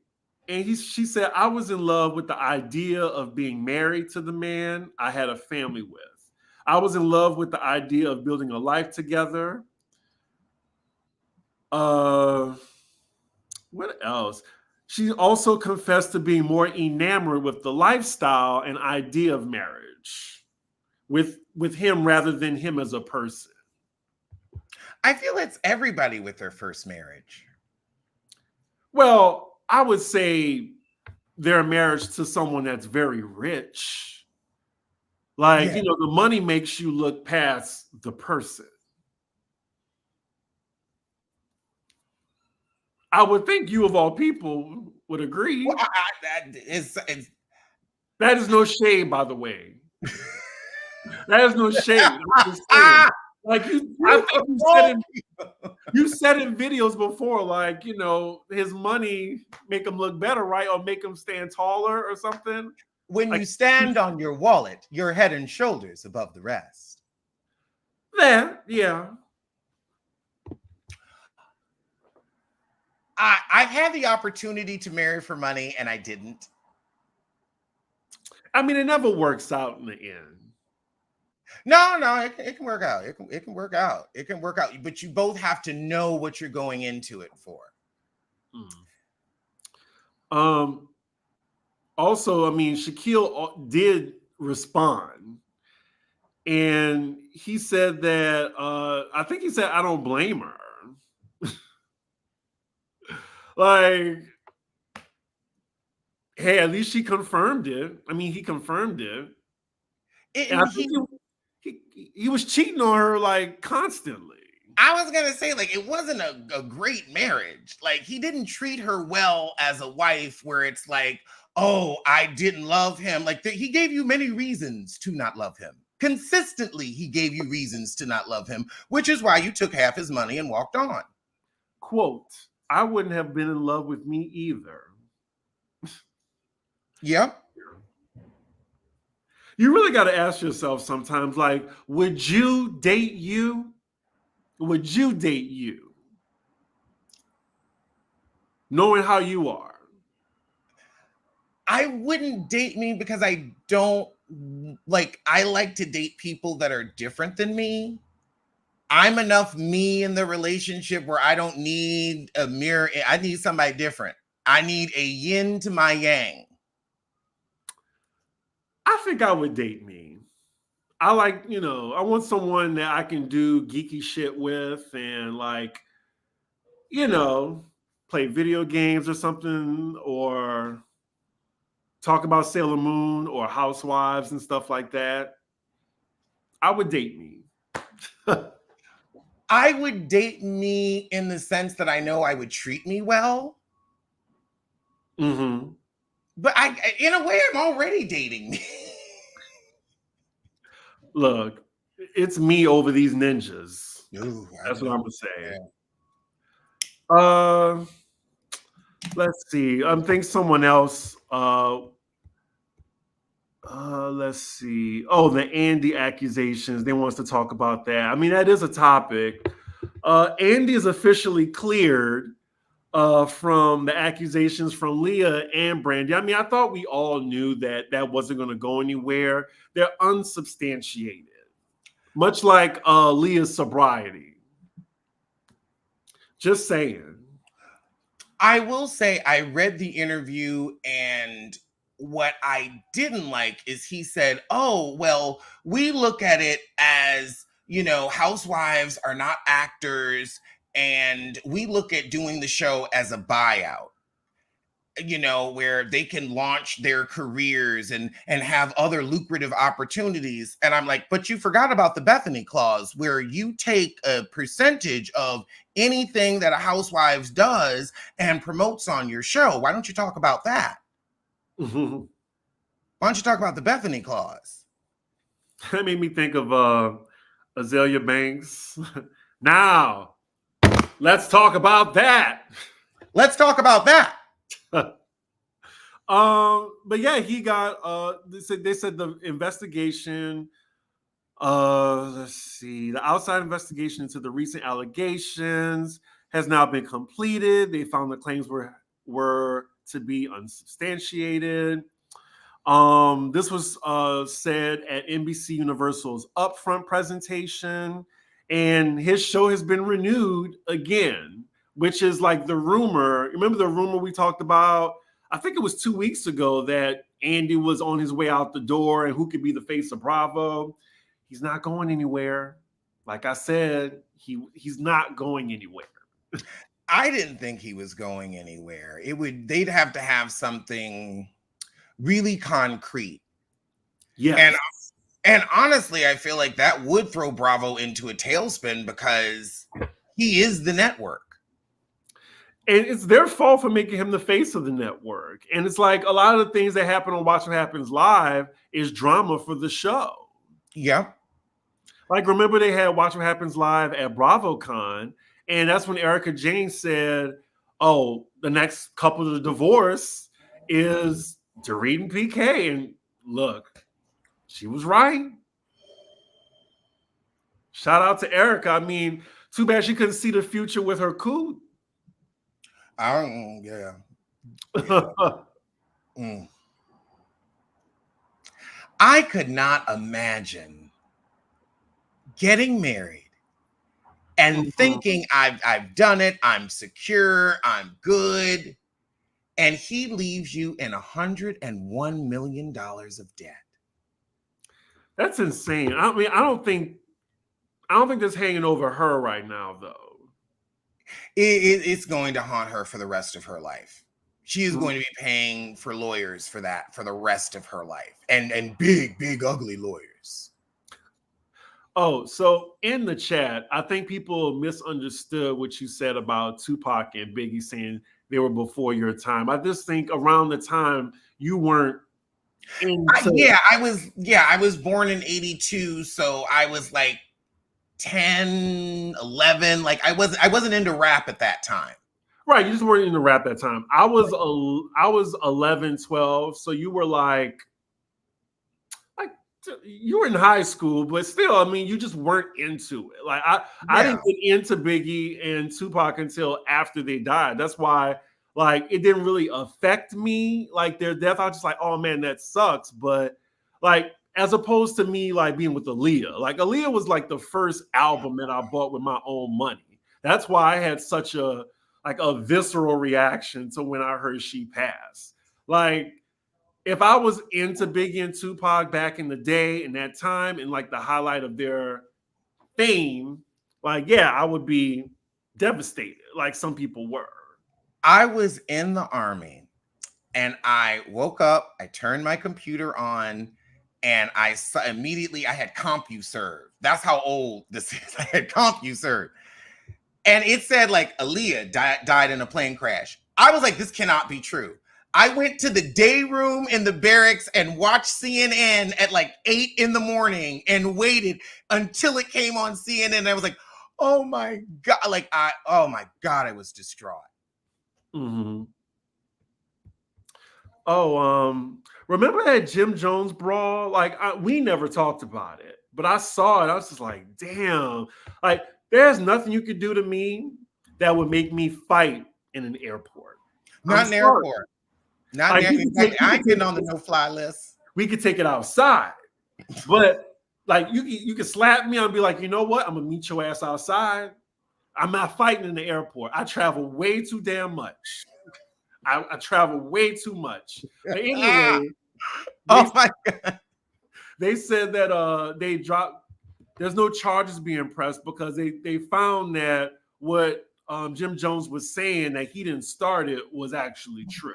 And she said, I was in love with the idea of being married to the man I had a family with. I was in love with the idea of building a life together. What else? She also confessed to being more enamored with the lifestyle and idea of marriage with him rather than him as a person. I feel it's everybody with their first marriage. Well, I would say their marriage to someone that's very rich. Like, the money makes you look past the person. I would think you, of all people, would agree. Well, that is no shade, by the way. That is no shade. Like, you said in videos before, like, his money make him look better, right? Or make him stand taller or something. When you stand on your wallet, you're head and shoulders above the rest. Yeah. I've had the opportunity to marry for money, and I didn't. I mean, it never works out in the end. No, it can work out. It can work out. It can work out. But you both have to know what you're going into it for. Also, I mean, Shaquille did respond, and he said that I think he said, I don't blame her. Like, hey, at least she confirmed it. I mean, he confirmed it. And I think he was cheating on her, like, constantly. I was going to say, like, it wasn't a great marriage. Like, he didn't treat her well as a wife, where it's like, oh, I didn't love him. Like, he gave you many reasons to not love him. Consistently, he gave you reasons to not love him, which is why you took half his money and walked on. Quote, I wouldn't have been in love with me either. Yep. You really got to ask yourself sometimes, like, would you date you? Would you date you? Knowing how you are. I wouldn't date me because I don't like, I like to date people that are different than me. I'm enough me in the relationship where I don't need a mirror. I need somebody different. I need a yin to my yang. I think I would date me. I like, I want someone that I can do geeky shit with and like, you know, play video games or something or talk about Sailor Moon or housewives and stuff like that. I would date me. I would date me in the sense that I know I would treat me well. Mm-hmm. But in a way, I'm already dating me. Look, it's me over these ninjas. Ooh, I That's what I'm know. gonna say. Yeah. Uh, let's see. I think someone else. Let's see. Oh, the Andy accusations. They want us to talk about that. I mean, that is a topic. Andy is officially cleared from the accusations from Leah and Brandy. I mean, I thought we all knew that that wasn't going to go anywhere. They're unsubstantiated, much like Leah's sobriety. Just saying. I will say I read the interview, and what I didn't like is he said, "Oh, well, we look at it as, housewives are not actors, and we look at doing the show as a buyout." Where they can launch their careers and have other lucrative opportunities. And I'm like, but you forgot about the Bethany clause, where you take a percentage of anything that a housewives does and promotes on your show. Why don't you talk about that? That Why don't you talk about the Bethany clause? made me think of Azalea Banks. Now, let's talk about that. Let's talk about that. But yeah, he got they said the investigation, let's see, the outside investigation into the recent allegations has now been completed. They found the claims were to be unsubstantiated. This was said at NBC Universal's upfront presentation, and his show has been renewed again, which is like the rumor. Remember the rumor we talked about? I think it was 2 weeks ago that Andy was on his way out the door and who could be the face of Bravo. He's not going anywhere. Like I said, he's not going anywhere. I didn't think he was going anywhere. They'd have to have something really concrete. Yes. And honestly, I feel like that would throw Bravo into a tailspin because he is the network. And it's their fault for making him the face of the network. And it's like a lot of the things that happen on Watch What Happens Live is drama for the show. Yeah. Like, remember they had Watch What Happens Live at BravoCon, and that's when Erica Jane said, oh, the next couple to divorce is Dorit and PK. And look, she was right. Shout out to Erica. I mean, too bad she couldn't see the future with her coup. Yeah. Mm. I could not imagine getting married and thinking I've done it, I'm secure, I'm good, and he leaves you in $101 million of debt. That's insane. I mean, I don't think that's hanging over her right now, though. It's going to haunt her for the rest of her life. She is going to be paying for lawyers for that for the rest of her life, and big ugly lawyers. Oh, so in the chat, I think people misunderstood what you said about Tupac and Biggie saying they were before your time. I just think around the time you weren't I was born in 82, so I was like 10, 11. Like I wasn't into rap at that time. Right, you just weren't into rap that time. I was 11, 12, so you were like You were in high school, but still, I mean, you just weren't into it. Like I Yeah. didn't get into Biggie and Tupac until after they died. That's why, like, it didn't really affect me. Like their death, I was just like, oh man, that sucks. But like, as opposed to me like being with Aaliyah, like Aaliyah was like the first album that I bought with my own money. That's why I had such a visceral reaction to when I heard she passed. Like if I was into Biggie and Tupac back in the day in that time and like the highlight of their fame, like, yeah, I would be devastated like some people were. I was in the Army and I woke up, I turned my computer on, and I saw immediately I had CompuServe. That's how old this is. I had CompuServe. And it said like Aaliyah died in a plane crash. I was like, this cannot be true. I went to the day room in the barracks and watched CNN at like 8 in the morning and waited until it came on CNN. I was like, oh my God. Oh my God, I was distraught. Mm-hmm. Oh, remember that Jim Jones brawl? Like we never talked about it, but I saw it. I was just like, damn. Like there's nothing you could do to me that would make me fight in an airport. Not an airport. Not like, an airport. I ain't getting on the no-fly list. We could take it outside, but like you can slap me and be like, you know what? I'm gonna meet your ass outside. I'm not fighting in the airport. I travel way too damn much. I travel way too much. But anyway, oh my God. They said that they dropped. There's no charges being pressed because they found that what Jim Jones was saying that he didn't start it was actually true.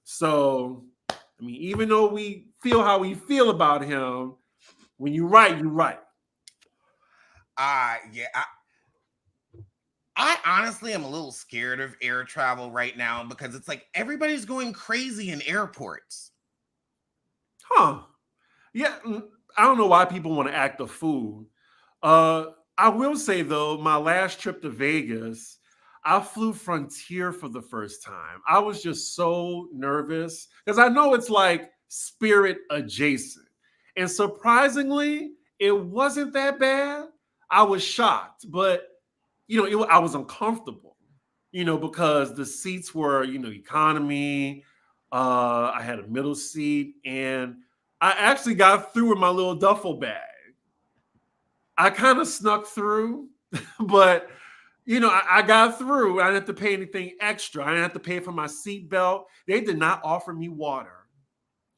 So, I mean, even though we feel how we feel about him, when you right, you right. Yeah. I honestly am a little scared of air travel right now because it's like everybody's going crazy in airports. Huh. Yeah. I don't know why people want to act a fool. I will say, though, my last trip to Vegas, I flew Frontier for the first time. I was just so nervous because I know it's like Spirit adjacent. And surprisingly, it wasn't that bad. I was shocked, but I was uncomfortable, because the seats were, economy. I had a middle seat, and I actually got through with my little duffel bag. I kind of snuck through, but I got through. I didn't have to pay anything extra. I didn't have to pay for my seatbelt. They did not offer me water.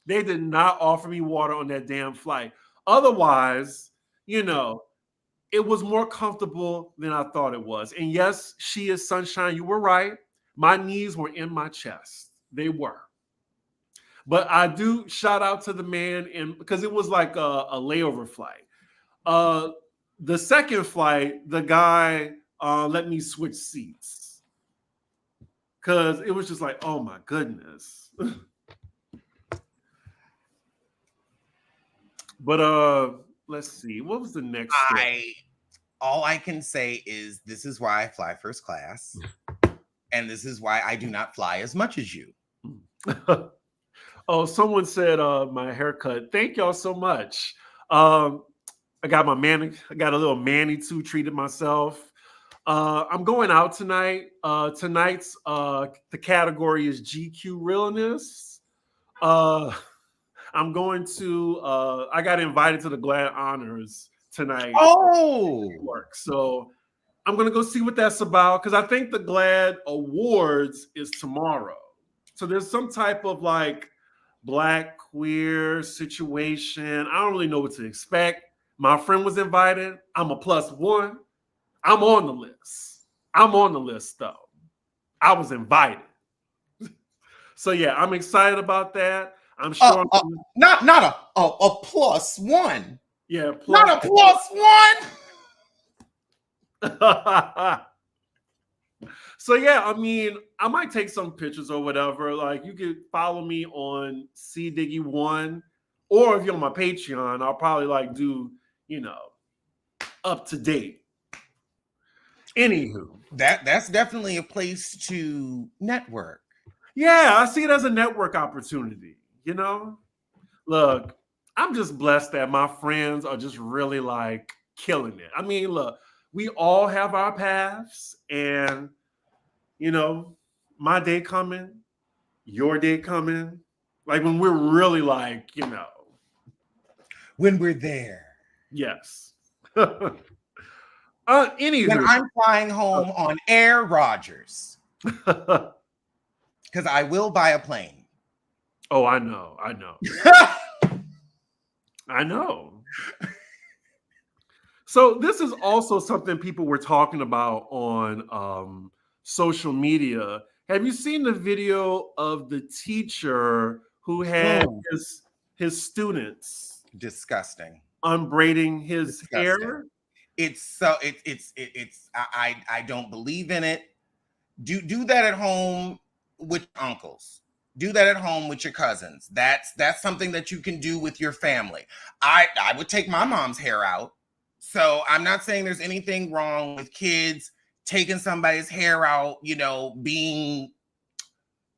They did not offer me water on that damn flight. Otherwise, it was more comfortable than I thought it was. And yes, she is sunshine. You were right. My knees were in my chest. They were. But I do shout out to the man, and because it was like a layover flight. The second flight, the guy let me switch seats because it was just like, oh my goodness. But let's see, what was the next all I can say is this is why I fly first class, and this is why I do not fly as much as you. Oh, someone said my haircut. Thank y'all so much. I got I got a little mani-two treated myself. I'm going out tonight. Tonight's the category is GQ realness. I'm going to I got invited to the GLAAD Honors tonight. Oh, so I'm gonna go see what that's about because I think the GLAAD Awards is tomorrow. So there's some type of like Black queer situation. I don't really know what to expect. My friend was invited. I'm a +1. I'm on the list. I'm on the list though. I was invited. So yeah, I'm excited about that. I'm sure not a +1. Yeah, not a +1. So yeah, I mean, I might take some pictures or whatever. Like you could follow me on CDiggy1, or if you're on my Patreon, I'll probably like do, up to date. Anywho, that's definitely a place to network. Yeah, I see it as a network opportunity. Look, I'm just blessed that my friends are just really like killing it. I mean, look, we all have our paths, and you know, my day coming, your day coming, like when we're really like, When we're there. yes. When Anywho, I'm flying home on Air Rodgers. Because I will buy a plane. oh, I know. I know. So this is also something people were talking about on social media. Have you seen the video of the teacher who had his students Disgusting. unbraiding his hair? It's so I don't believe in it. Do that at home with uncles. Do that at home with your cousins. That's something that you can do with your family. I would take my mom's hair out. So I'm not saying there's anything wrong with kids taking somebody's hair out, being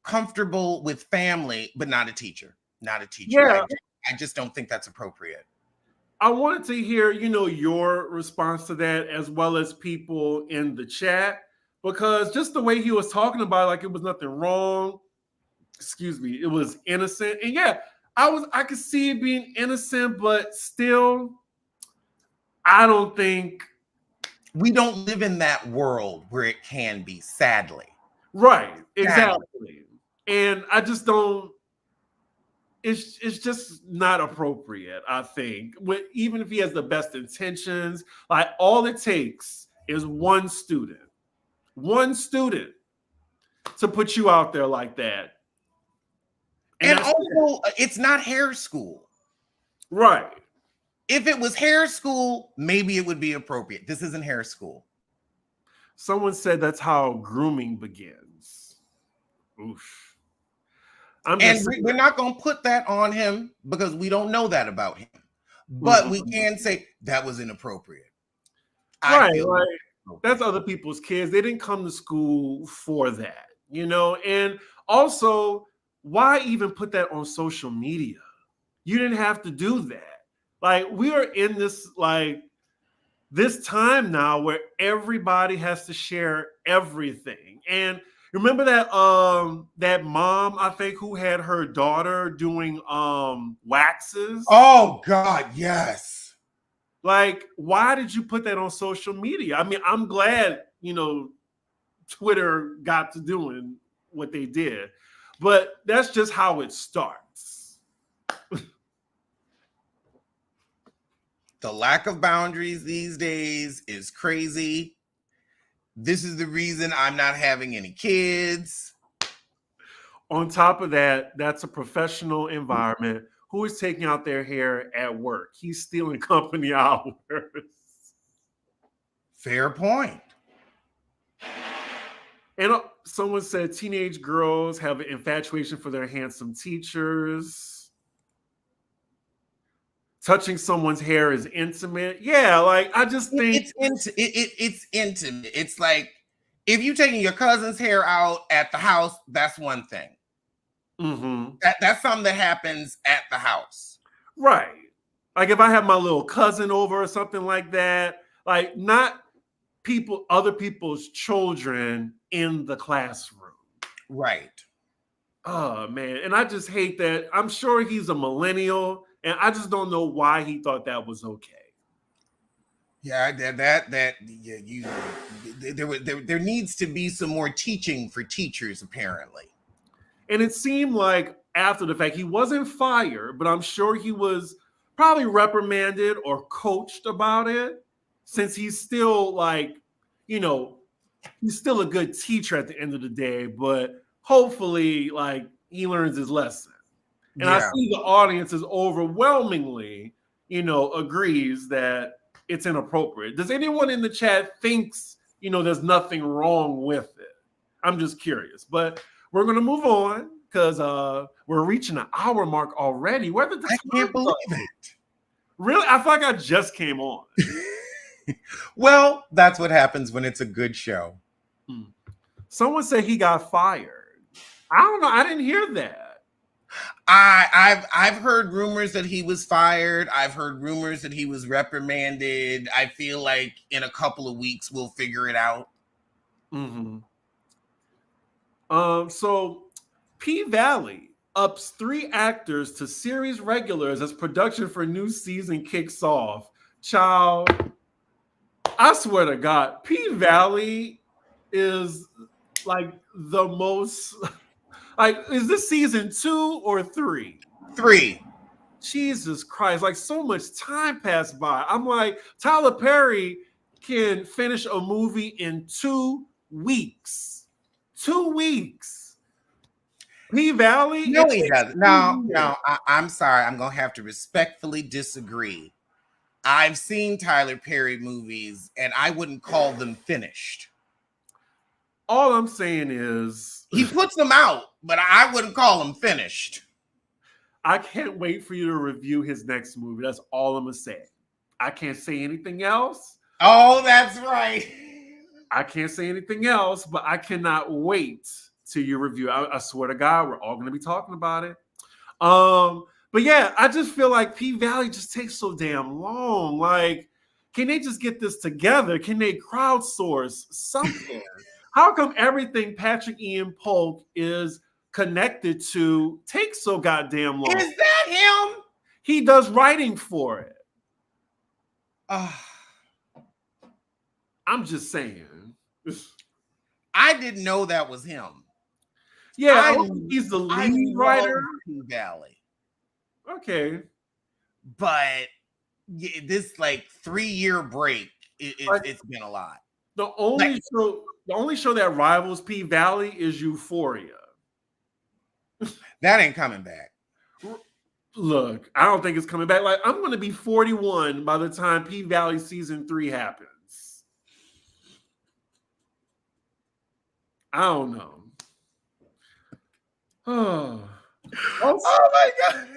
comfortable with family, but not a teacher. Not a teacher. Yeah. I just don't think that's appropriate. I wanted to hear, your response to that, as well as people in the chat, because just the way he was talking about it, like it was nothing wrong. Excuse me, it was innocent. And yeah, I could see it being innocent, but still, I don't think we don't live in that world where it can be, sadly. Right, exactly. And I just don't. It's just not appropriate, I think. Even if he has the best intentions, like all it takes is one student to put you out there like that. And also, it's not hair school. Right. If it was hair school, maybe it would be appropriate. This isn't hair school. Someone said that's how grooming begins. Oof. We're not going to put that on him because we don't know that about him. But we can say that was inappropriate. Right. That's other people's kids. They didn't come to school for that, And also, why even put that on social media? You didn't have to do that. Like, we are in this time now where everybody has to share everything. And remember that mom, I think, who had her daughter doing waxes? Oh God, yes. Like, why did you put that on social media? I mean, I'm glad, Twitter got to doing what they did, but that's just how it starts. The lack of boundaries these days is crazy. This is the reason I'm not having any kids. On top of that, that's a professional environment. Who is taking out their hair at work? He's stealing company hours. Fair point. And someone said teenage girls have an infatuation for their handsome teachers. Touching someone's hair is intimate. Yeah, like I just think it's intimate. It's like if you taking your cousin's hair out at the house, that's one thing. Mm-hmm. That's something that happens at the house. Right. Like if I have my little cousin over or something like that, like not other people's children in the classroom. Right. Oh man. And I just hate that. I'm sure he's a millennial, and I just don't know why he thought that was okay. Yeah, there needs to be some more teaching for teachers, apparently. And it seemed like after the fact, he wasn't fired, but I'm sure he was probably reprimanded or coached about it, since he's still he's still a good teacher at the end of the day, but hopefully he learns his lesson. And I see the audience is overwhelmingly, agrees that it's inappropriate. Does anyone in the chat thinks, there's nothing wrong with it? I'm just curious, but we're going to move on because we're reaching an hour mark already. I can't believe it. Really? I feel like I just came on. Well, that's what happens when it's a good show. Someone said he got fired. I don't know. I didn't hear that. I've heard rumors that he was fired. I've heard rumors that he was reprimanded. I feel like in a couple of weeks we'll figure it out. Mm-hmm. So P Valley ups 3 actors to series regulars as production for new season kicks off. Child, I swear to God, P Valley is like the most like, is this season 2 or 3? 3. Jesus Christ, like so much time passed by. I'm like, Tyler Perry can finish a movie in 2 weeks. 2 weeks. P Valley, No, it he takes doesn't. 2 No, years. no. I'm sorry. I'm gonna have to respectfully disagree. I've seen Tyler Perry movies, and I wouldn't call them finished. All I'm saying is, He puts them out, but I wouldn't call them finished. I can't wait for you to review his next movie. That's all I'm gonna say. I can't say anything else. Oh, that's right. I can't say anything else, but I cannot wait to your review. I swear to God, we're all gonna be talking about it. But yeah, I just feel like P Valley just takes so damn long. Like, can they just get this together? Can they crowdsource something? How come everything Patrick Ian Polk is connected to takes so goddamn long? Is that him? He does writing for it. I'm just saying. I didn't know that was him. Yeah, I don't think he's the lead writer. P Valley. Okay. But this like 3-year break, it's been a lot. The only show that rivals P Valley is Euphoria. That ain't coming back. Look, I don't think it's coming back. Like, I'm going to be 41 by the time P Valley season 3 happens. I don't know. Oh my God.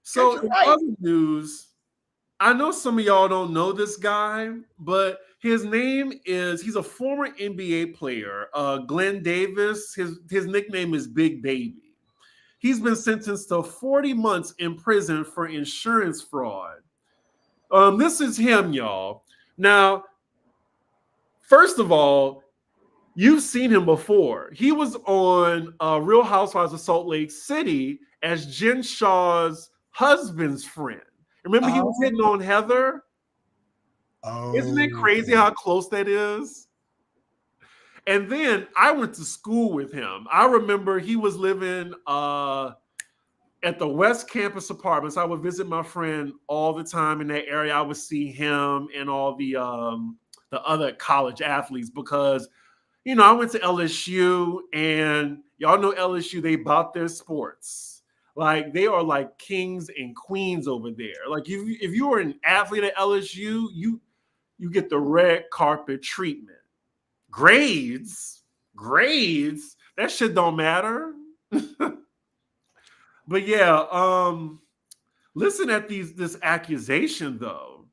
So in other news, I know some of y'all don't know this guy, but his name he's a former NBA player, Glenn Davis. His nickname is Big Baby. He's been sentenced to 40 months in prison for insurance fraud. This is him, y'all. Now, first of all, you've seen him before. He was on Real Housewives of Salt Lake City as Jen Shah's husband's friend. Remember he was hitting on Heather? Oh. Isn't it crazy how close that is? And then I went to school with him. I remember he was living at the West Campus Apartments. I would visit my friend all the time in that area. I would see him and all the other college athletes because, you know, I went to LSU, and y'all know LSU, they bought their sports. Like, they are like kings and queens over there. Like, if you were an athlete at LSU, you get the red carpet treatment. Grades, that shit don't matter. But yeah, listen at this accusation though.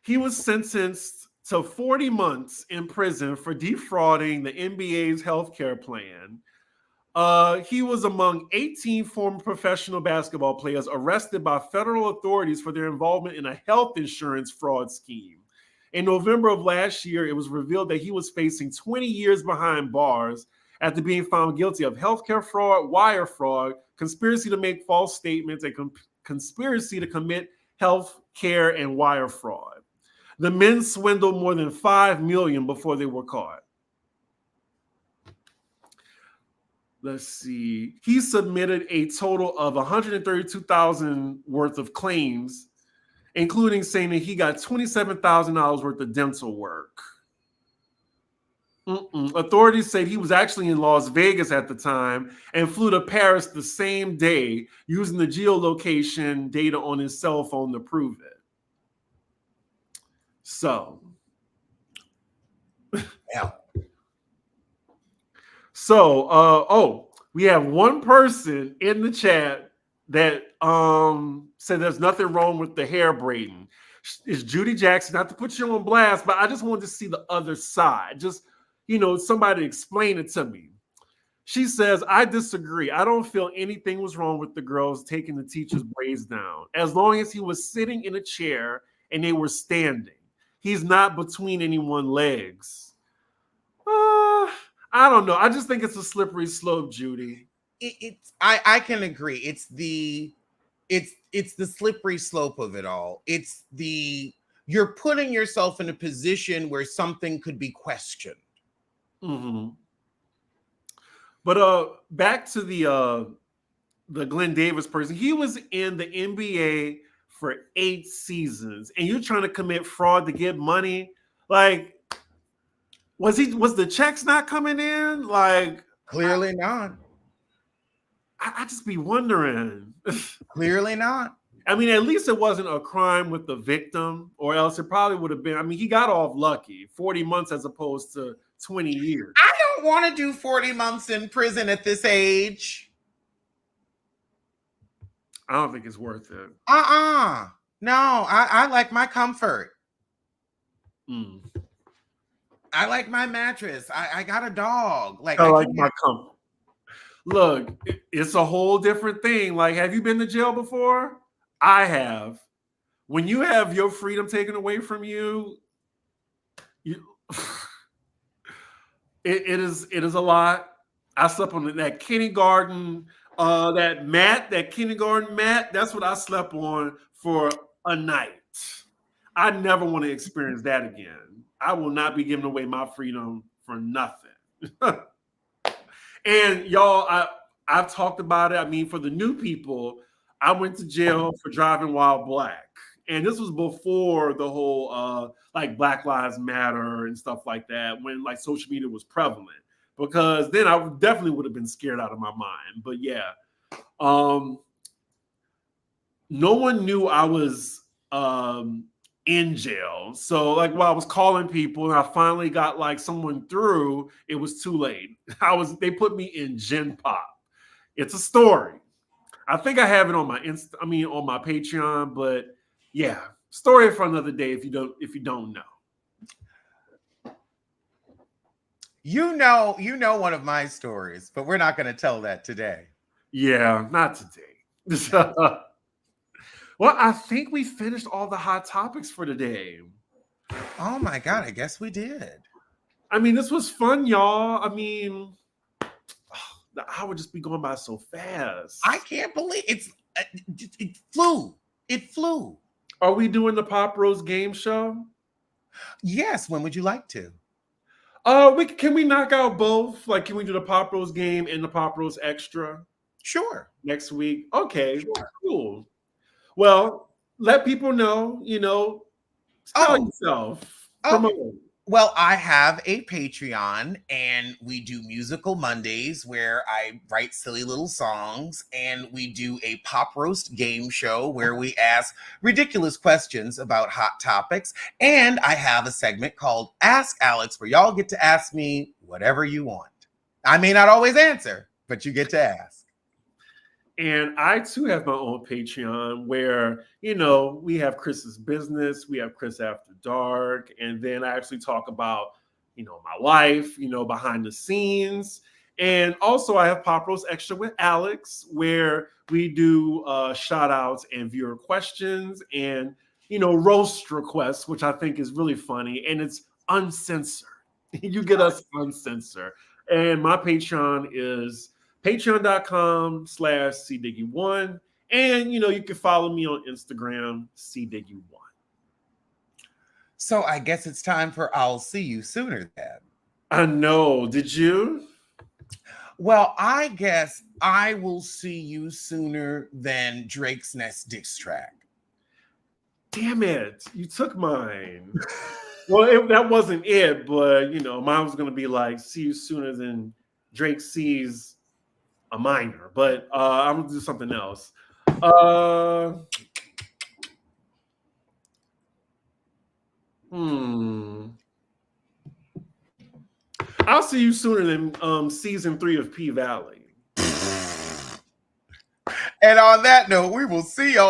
He was sentenced to 40 months in prison for defrauding the NBA's healthcare plan. He was among 18 former professional basketball players arrested by federal authorities for their involvement in a health insurance fraud scheme. In November of last year, it was revealed that he was facing 20 years behind bars after being found guilty of healthcare fraud, wire fraud, conspiracy to make false statements, and conspiracy to commit health care and wire fraud. The men swindled more than $5 million before they were caught. Let's see. He submitted a total of $132,000 worth of claims, including saying that he got $27,000 worth of dental work. Authorities said he was actually in Las Vegas at the time and flew to Paris the same day using the geolocation data on his cell phone to prove it. So, yeah. So, we have one person in the chat that said there's nothing wrong with the hair braiding. It's Judy Jackson. Not to put you on blast, but I just wanted to see the other side. Just, you know, somebody explain it to me. She says, I disagree. I don't feel anything was wrong with the girls taking the teacher's braids down, as long as he was sitting in a chair and they were standing. He's not between anyone's legs. I don't know. I just think it's a slippery slope, Judy. I can agree. It's the slippery slope of it all. You're putting yourself in a position where something could be questioned. Mm-hmm. But back to the Glenn Davis person. He was in the NBA for 8 seasons, and you're trying to commit fraud to get money. Like, was the checks not coming in? Like, clearly not. I just be wondering. Clearly not. I mean, at least it wasn't a crime with the victim, or else it probably would have been. I mean, he got off lucky, 40 months as opposed to 20 years. I don't want to do 40 months in prison at this age. I don't think it's worth it. No, I like my comfort. I like my mattress. I got a dog. I like my comfort. Look, it's a whole different thing. Like, have you been to jail before? I have. When you have your freedom taken away from you, it is a lot. I slept on that kindergarten, that kindergarten mat. That's what I slept on for a night. I never want to experience that again. I will not be giving away my freedom for nothing. And y'all, I've talked about it. I mean, for the new people, I went to jail for driving while black. And this was before the whole like Black Lives Matter and stuff like that, when like social media was prevalent. Because then I definitely would have been scared out of my mind. But yeah, no one knew I was in jail. So like while I was calling people and I finally got like someone through, it was too late. They put me in Gen Pop. It's a story. I think I have it on my on my Patreon, but yeah, story for another day if you don't know. You know one of my stories, but we're not going to tell that today. Yeah, not today. Well, I think we finished all the hot topics for today. Oh my God, I guess we did. I mean, this was fun, y'all. I mean, the hour just be going by so fast. I can't believe it flew. It flew. Are we doing the Pop Rose game show? Yes. When would you like to? Can we knock out both? Like, can we do the Pop Rose game and the Pop Rose extra? Sure. Next week. Okay, sure. Cool. Well, let people know, tell yourself. Promote. Well, I have a Patreon and we do musical Mondays where I write silly little songs, and we do a pop roast game show where we ask ridiculous questions about hot topics. And I have a segment called Ask Alex where y'all get to ask me whatever you want. I may not always answer, but you get to ask. And I too have my own Patreon where, we have Chris's business, we have Chris After Dark, and then I actually talk about, my life, behind the scenes. And also I have Pop Roast Extra with Alex, where we do shout outs and viewer questions and, roast requests, which I think is really funny. And it's uncensored. You get us uncensored. And my Patreon is patreon.com/cdiggy1. And, you can follow me on Instagram, cdiggy1. So I guess it's time for I'll See You Sooner then. I know. Did you? Well, I guess I will see you sooner than Drake's next diss track. Damn it. You took mine. Well, that wasn't it, but, mine was going to be like, see you sooner than Drake sees a minor, but I'm gonna do something else. I'll see you sooner than season 3 of P Valley. And on that note, we will see y'all